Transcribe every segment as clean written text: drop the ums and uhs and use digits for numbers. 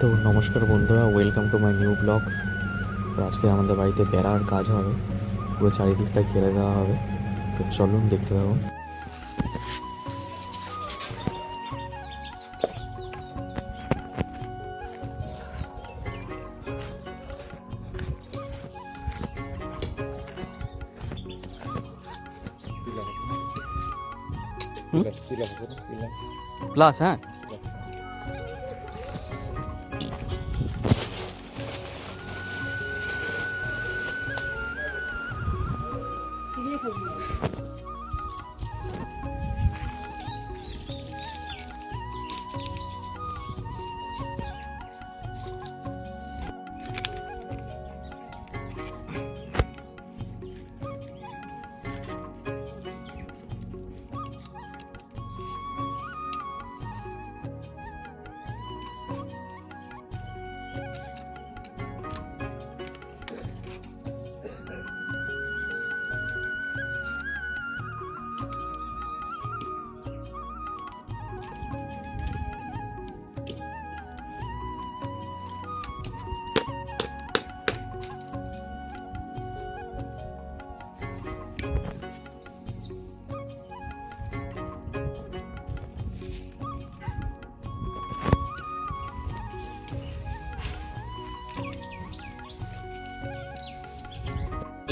তো নমস্কার বন্ধুরা, welcome to my new blog. তো আজকে আমাদের বাড়িতে বেড়ার কাজ হবে, পুরো চারিদিকটা ঘিরে দেওয়া হবে। তো চলুন দেখতে পাবো। প্লাস হ্যাঁ,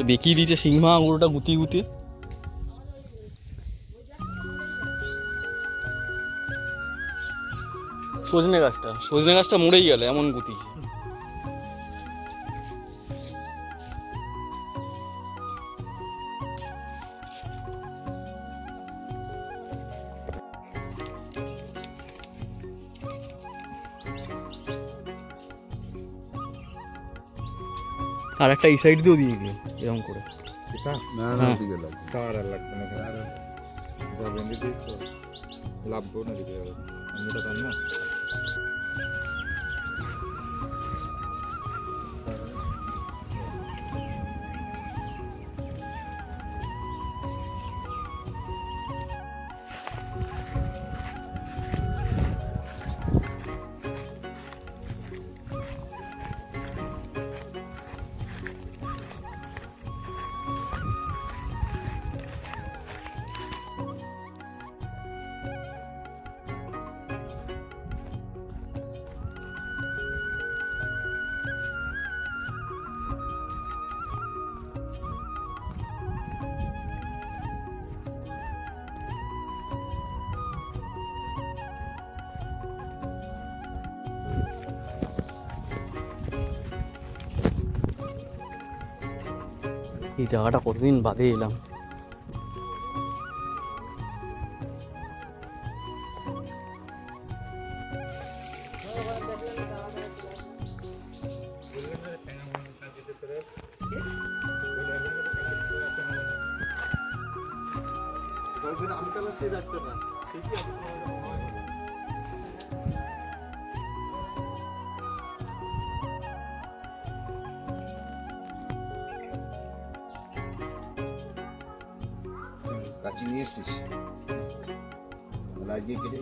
বেঁকিয়ে দিয়েছে সিংহ আঙুরটা গুতিয়ে গুতিয়ে। সজনে গাছটা মরেই গেল, এমন গুতি। আর একটা এই সাইড দিয়েও দিয়ে দিই এরকম করে। না না দিকে লাগবে তার আর লাগবে না আর যাবেন দিদি তো লাভবো না দিতে হবে আমি তো জানি না এই জায়গাটা কতদিন বাদে এলাম। কাচি নিয়ে এসছিস লাগিয়ে কেটে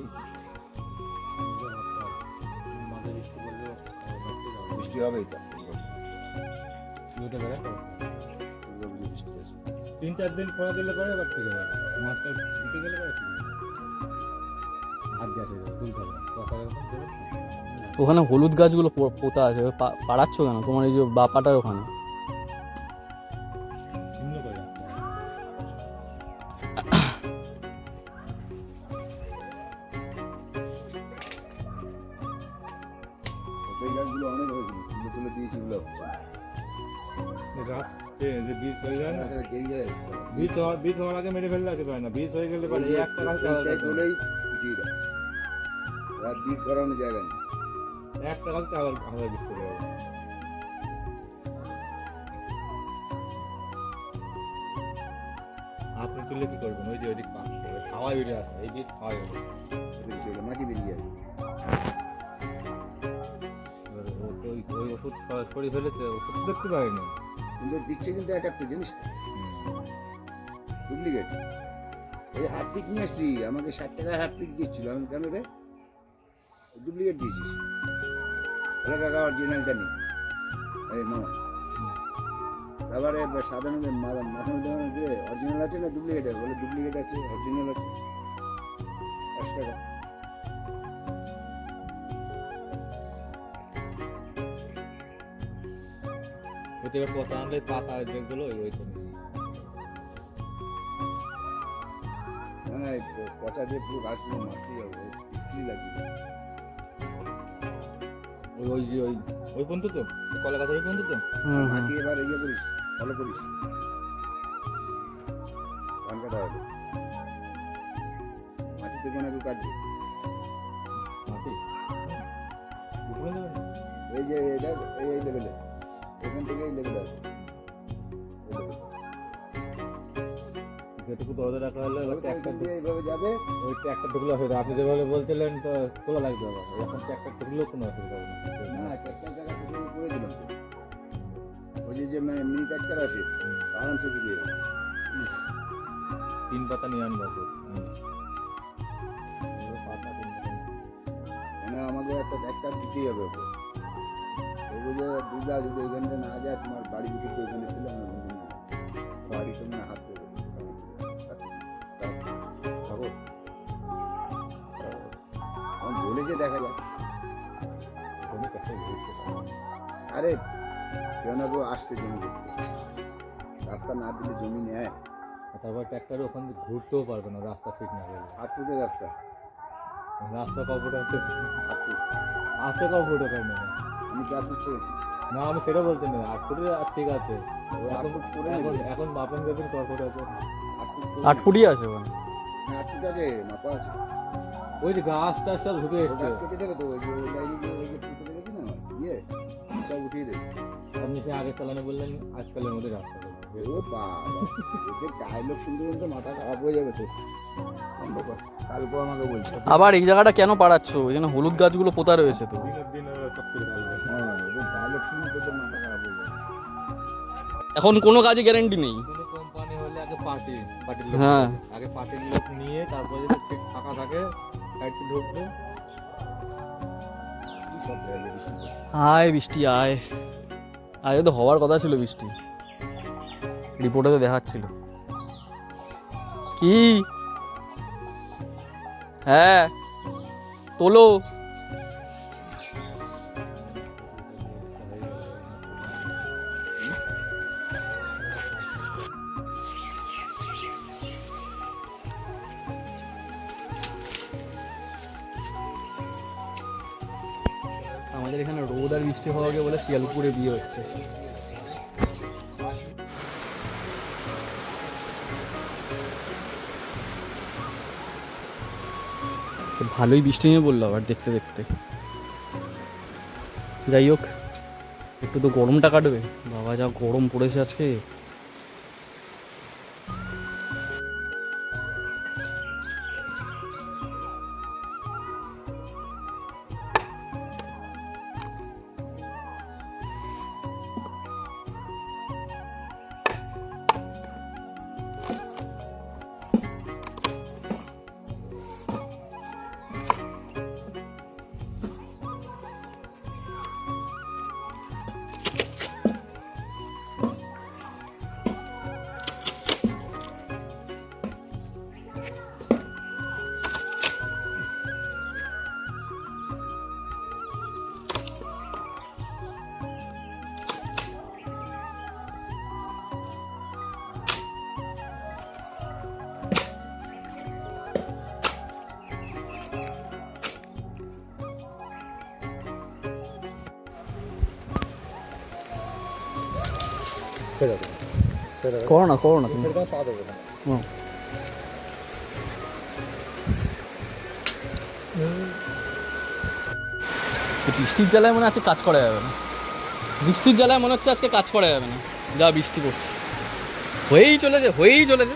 বৃষ্টি হবে এটা 3-4 দিন খরা দিলে পরে আবার ঠিক হবে মাছটা দিতে গেলে পরে ঠিক হবে হাত গেছে তুলতে হবে ওখানে হলুদ গাছগুলো পোতা আছে, পাড়াচ্ছ কেন? তোমার এই যে বাপাটার ওখানে শূন্য করে রাখতে হবে। এই গাছগুলো অনেক হয়েছিল তুলে তুলে দিয়েছি ওগুলো গাছ যে বীজ হয়ে যায় না কেরিয়ে বীজ হওয়ার আগে মেরে ফেললে আর হয় না, বীজ হয়ে গেলে পরে একটা গাছ বলেই উঠিয়ে দাও আর বীজ করানোর জায়গা নেই একটা গাছ আবার আলাদা বীজ করে যাবে। আপনি তুললে কি করবেন? ওই যে ওইদিক খাওয়াই বেরিয়ে আসে, এই বীজ খাওয়াই হবে মাটি বেরিয়ে যাবে ওই ওষুধ ছড়িয়ে ফেলেছে, ওষুধ দেখতে পারিনি কিন্তু দিচ্ছে কিন্তু একটা জিনিস ডুপ্লিকেট। এই হাত পিক নিয়ে এসছি, আমাকে 60 টাকায় হাত পিক দিচ্ছিল, আমি কেন রে ডুপ্লিকেট দিয়েছিস? বলে কাকা অরিজিনালটা নেই এই মামা তারপরে সাধারণত মাথার মধ্যে অরিজিনাল আছে না ডুপ্লিকেট আছে বলে ডুপ্লিকেট আছে অরিজিনাল আছে 10 টাকা ওতে এবার পচা আনলে পাতা যেগুলো ওই তো না না এই পচা দিয়ে পুরো গাছগুলো মারতে যাবো ইসলি লাগবে ওই ওই যে ওই ওই পর্যন্ত তো কলা গাছের ওই পর্যন্ত তো মাটি এবার ইয়ে করিস ফলো করিস ধান কাটা হবে মাটিতে কোনো কেউ কাটবে মাটি উপরে দেবেন এই যে এটা এই লেভেলে এখান থেকে এই লেভেলে আছে যেটুকু দরজা রাখা হলে ওই ট্র্যাক্টর দিয়ে এইভাবে যাবে ওই ট্র্যাক্টর ঢুকলে অসুবিধা আপনি যেভাবে বলছিলেন তো খোলা লাগবে আবার এখন ট্র্যাক্টর ঢুকলেও কোনো অসুবিধা হবে না না ট্র্যাক্টর জায়গা থেকে করে দিলাম তো ওই যে মানে মিনি ট্র্যাক্টর আছে আরামসে ঢুকে যাবে 3 পাতা নিয়ে আনবো তো মানে আমাকে একটা ট্র্যাক্টর দিতেই হবে ওকে ওই যে দিদা যদি ওইখানে না যায় তোমার বাড়ি ভিতরে তো ওইখানে ছিল না বাড়ি তো মানে হাত দেবে থাকো আমার বলেছে দেখা যাক আরে কেউ না কেউ আসছে জমি দেখতে রাস্তা না দিলে জমি নেয় তারপর ট্র্যাক্টর ওখান থেকে ঘুরতেও পারবে না রাস্তা ঠিক না হলে 8 ফুটের রাস্তা রাস্তা কতটা 8 ফুট আসতে কতটা পাই না আমি 4 ফুট করেছি না আমি সেটা বলতে না 8 ফুটে ঠিক আছে ওই 8 ফুট করে এখন এখন বাপন দেবেন কতটা আছে 8 ফুটই আছে ওখানে 8 ফুট আছে মাপা আছে ওই যে গাছটা সব ঢুকে ওই এসছে গাছ কেটে দেবে তো ওই যে ওই লাইনে যে ওই যে ফুটে দেখেছি না ইয়ে সব উঠিয়ে দেবে আপনি সে আগে চালানে বললেন আজকালের মধ্যে রাস্তা করবে। ও বাবা এদের ডায়লগ শুনতে শুনতে মাথা খারাপ হয়ে যাবে তো কালকে আমাকে বলছে আবার এই জায়গাটা কেন পাড়াচ্ছ এখানে হলুদ গাছগুলো পোতা রয়েছে তো দিনের দিন সব কিছু ভালো হ্যাঁ ওদের ডায়লগ শুনে তোদের মাথা খারাপ হয়ে যাবে এখন কোনো কাজে গ্যারান্টি নেই কোনো কোম্পানি হলে আগে পার্টির হ্যাঁ। লোক আগে পার্টির লোক নিয়ে তারপরে যদি ঠিক ফাঁকা থাকে সাইডে ঢুকবে কি সব ডায়লগ আয় বৃষ্টি আয় আয় তো হওয়ার কথা ছিল বৃষ্টি রিপোর্টে তো দেখাচ্ছিল কি হ্যাঁ তোলো আমাদের এখানে রোদ আর বৃষ্টি হওয়া গিয়ে বলে শিয়ালপুরে বিয়ে হচ্ছে ভালোই বৃষ্টি নিয়ে বললো আবার দেখতে দেখতে যাই হোক একটু তো গরমটা কাটবে বাবা যা গরম পড়েছে আজকে করো না তুমি হুম। বৃষ্টির জ্বালায় মনে হচ্ছে কাজ করা যাবে না বৃষ্টির জ্বালায় মনে হচ্ছে আজকে কাজ করা যাবে না যা বৃষ্টি পড়ছে হয়েই চলেছে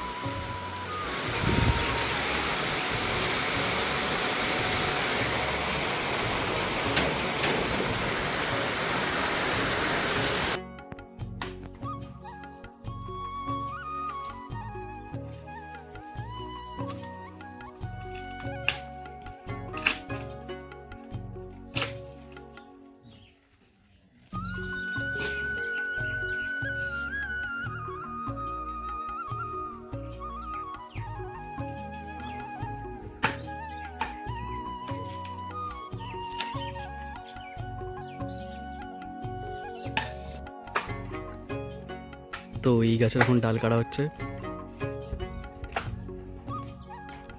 তো এই গাছের এখন ডাল কাটা হচ্ছে,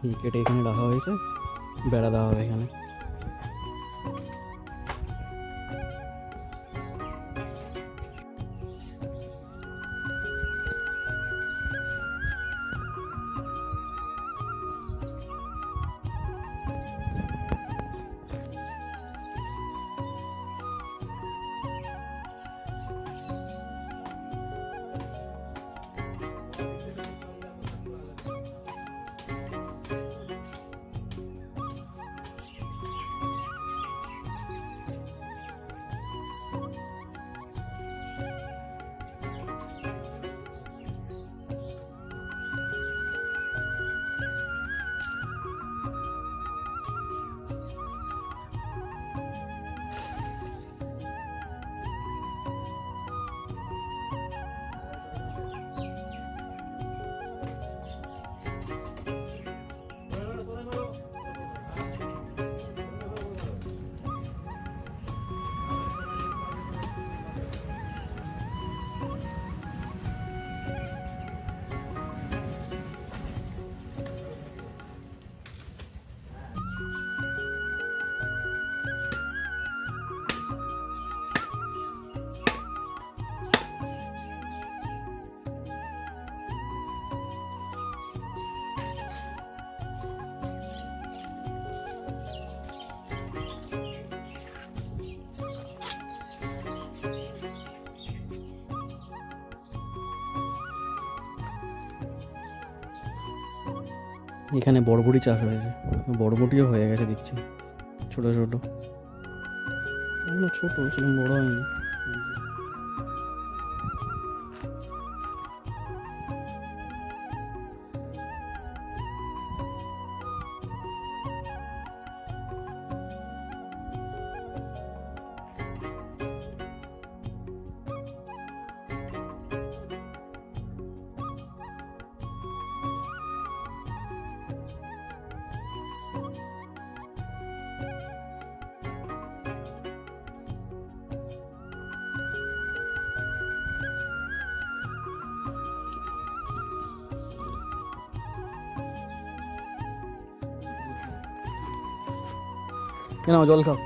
এই কেটে এখানে রাখা হয়েছে, বেড়া দেওয়া হবে এখানে। এখানে বরবটি চাষ হয়েছে, বরবটিও হয়ে গেছে দেখছি, ছোটো ছোটো, এগুলো ছোটো সেরকম বড় হয়নি। কেন জল খাও।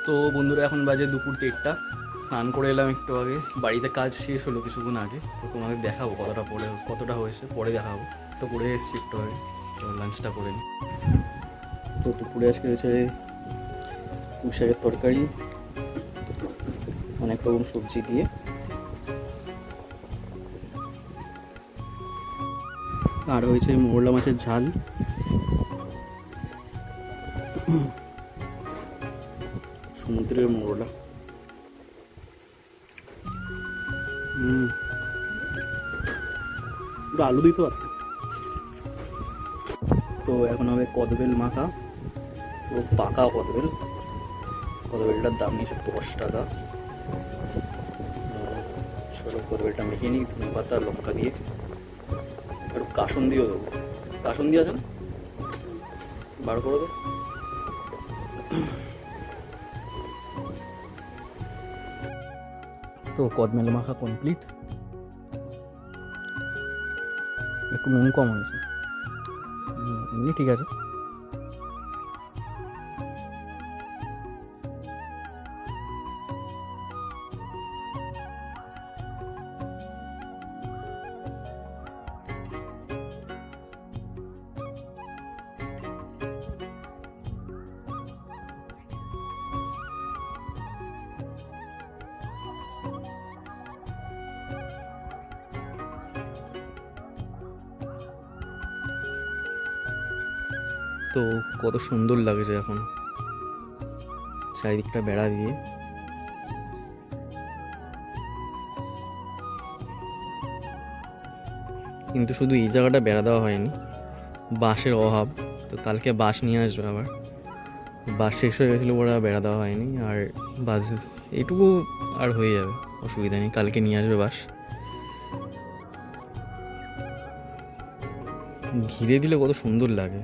তো বন্ধুরা এখন বাজে দুপুর 1টা, স্নান করে এলাম একটু আগে, বাড়িতে কাজ শেষ হলো কিছুক্ষণ আগে। তো তোমাদের দেখাবো কতটা হয়েছে পরে দেখাবো। তো করে এসেছি একটু আগে, তো লাঞ্চটা করে নিই। তো দুপুরে আজকে হয়েছে পুঁই শাকের তরকারি, অনেক রকম সবজি দিয়ে, আর হয়েছে মোরলা মাছের ঝাল, সমুদ্রের মোরলা। আলু দিতে পারত। তো এখন হবে কদবেল মাখা, পুরো পাকা কদবেল। কদবেলটার দাম নিয়েছে 10 টাকা। চলো কদবেলটা মেখে নিই ধনে পাতা লঙ্কা দিয়ে। একটু কাসন দিয়েও দেবো। কাসন দিয়ে আছে না, বার করে দে। তো কদমেল মাখা কমপ্লিট। একটু নুন কম হয়েছে, এমনি ঠিক আছে। তো কত সুন্দর লাগছে এখন চারিদিকটা বেড়া দিয়ে। কিন্তু শুধু এই জায়গাটা বেড়া দেওয়া হয়নি, বাঁশের অভাব। তো কালকে বাঁশ নিয়ে আসবে আবার, বাঁশ শেষ হয়ে গেছিলো ওরা, বেড়া দেওয়া হয়নি। আর বাস এইটুকু আর হয়ে যাবে, অসুবিধা নেই, কালকে নিয়ে আসবে বাঁশ। ঘিরে দিলে কত সুন্দর লাগে।